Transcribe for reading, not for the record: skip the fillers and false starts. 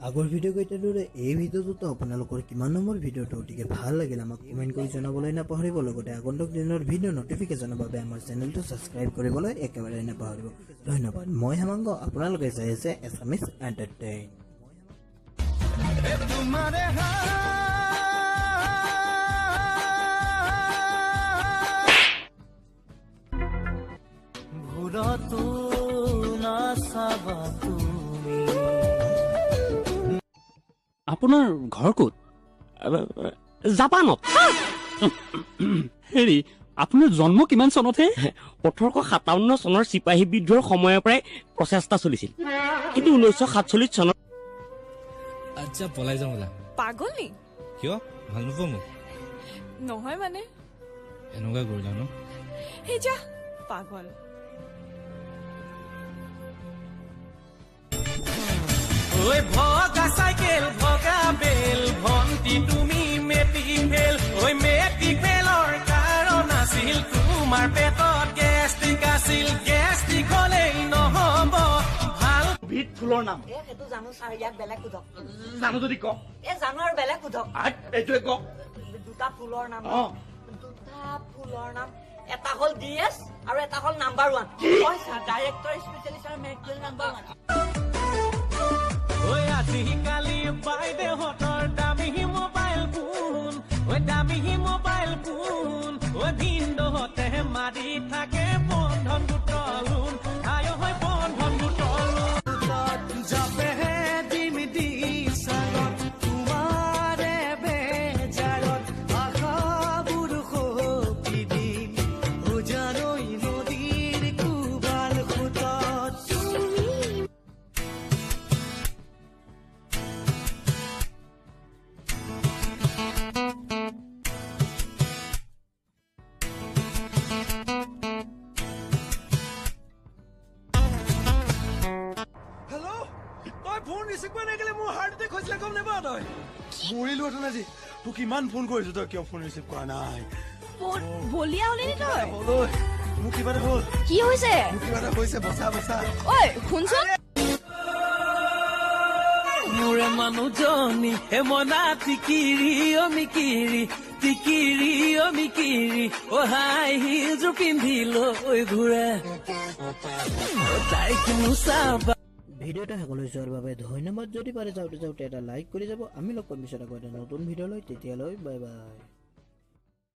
আগৰ ভিডিঅ' কেইটাৰ দৰে এই ভিডিঅ'টোতো আপোনালোকৰ কিমান নম্বৰ ভিডিঅ'টো অতিকে ভাল লাগিল আমাক কমেণ্ট কৰি জনাবলৈ নাপাহৰিব। লগতে আগন্তুক দিনৰ ভিডিঅ' নটিফিকেশ্যনৰ বাবে আমাৰ চেনেলটো ছাবস্ক্ৰাইব কৰিবলৈ একেবাৰে নাপাহৰিব। ধন্যবাদ। মই হেমাংগ, আপোনালোকে চাই আছে এছামিজ এণ্টাৰটেইন। আপোনাৰ ঘৰ ক'ত? জাপানত। হেৰি, আপোনাৰ জন্ম কিমান চনতহে? 1857 চনৰ চিপাহী বিদ্ৰোহৰ সময়ৰ পৰাই প্ৰচেষ্টা চলিছিল, কিন্তু 1947 চনত আচ্ছা পলাই যাওঁ বলা। পাগল নি? কিয় ভাল নোপোৱা মোক? নহয় মানে এনেকুৱা কৰিলা ন? সেই যা পাগল। ওই ভগা সাইকেল ভগা বেল ভন্টি তুমি মেট্ৰিক ফেল, ওই মেট্ৰিক ফেলৰ কাৰণ আছিল তোমাৰ পেটত গেষ্ট্ৰিক আছিল। গেষ্ট্ৰিক হলেই নহব ভাল। ভিত ফুলৰ নাম সেইটো জানো ছাৰ, ইয়াক বেলেগ সোধক। জানো যদি কওক। জানো আৰু বেলেগ সোধক। এইটোৱে কওক। দুটা ফুলৰ নাম। দুটা ফুলৰ নাম, এটা হ'ল DS আৰু এটা হ'ল নাম্বাৰ 1। হয় ছাৰ, ডাইৰেক্টৰ স্পেচিয়েলিষ্ট আৰু মেডিকেল নাম্বাৰ 1। ওই আজিকালি বাইদেউহঁতৰ দামী মোবাইল ফোন, ওই দামী মোবাইল ফোন, ওই ভিনদেউহঁতে মাৰি থাকে বন্ধন গোটৰ লোন। আয় হয় বন্ধন গোটৰ লোন। যাবেহে দিম দি চাগত তোমাৰে বেজাৰত আশাবোৰ সপি দিম উজানৈ নদীৰ কোবাল সোঁতত। ফোন ৰিচিভ কৰা নাই, মোৰ হাৰ্ট এটেক হৈছিলে, গম নাপাৱ তই? মৰিলো হেঁতেন আজি। তোক কিমান ফোন কৰিছো, তই কিয় ফোন ৰিচিভ কৰা নাই? বলিয়া হলি নি তই? মোক কিবা এটা হ'ল। কি হৈছে? মোক কিবা এটা হৈছে, বচা বচা। ঐ শুনচোন, মোৰে মানুহজনী হেমনা টিকিৰি অ মিকিৰি, টিকিৰি অ মিকিৰি, অ হাই হিলযোৰ পিন্ধি লৈ ঘূৰে তাইক চাবা। ভিডিঅ'টো সকলোৱে চোৱাৰ বাবে ধন্যবাদ। যদি পাৰে যাওঁতে যাওঁতে এটা লাইক কৰি যাব। আমি লগ পাম পিছত আকৌ এটা নতুন ভিডিঅ' লৈ। তেতিয়ালৈ বাই বাই।